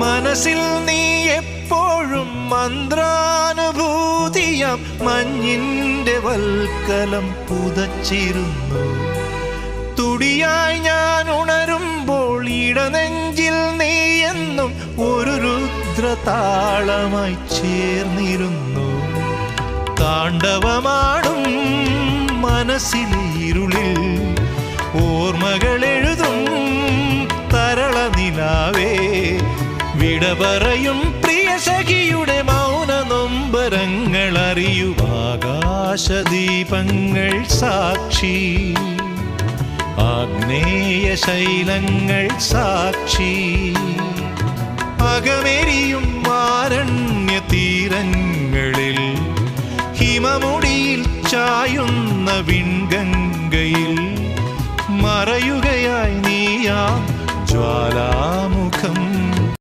മനസ്സിൽ നീ എപ്പോഴും മന്ത്രാനുഭൂതിയാം മഞ്ഞിന്റെ വൽക്കലം പുതച്ചിരുന്നു. തുടിയായി ഞാൻ ഉണരുമ്പോൾ ഇടനെഞ്ചിൽ നീ എന്നും ഒരു രുദ്രതാളമായി ചേർന്നിരുന്നു. താണ്ഡവമാടും മനസ്സിലെ ഇരുളിൽ ഓർമ്മകൾ എഴുതും തരള നിലാവേ. വിട പറയും പ്രിയ സഖിയുടെ മൗന നൊമ്പരങ്ങൾ അറിയൂ. ആകാശദീപങ്ങൾ സാക്ഷി, ആഗ്നേയ ശൈലങ്ങൾ സാക്ഷി, അകമെരിയും ആരണ്യ തീരങ്ങളിൽ ഹിമമുടിയിൽ ചായുന്ന വിൺഗംഗയിൽ മറയുകയായി നീയാം ജ്വാലാമു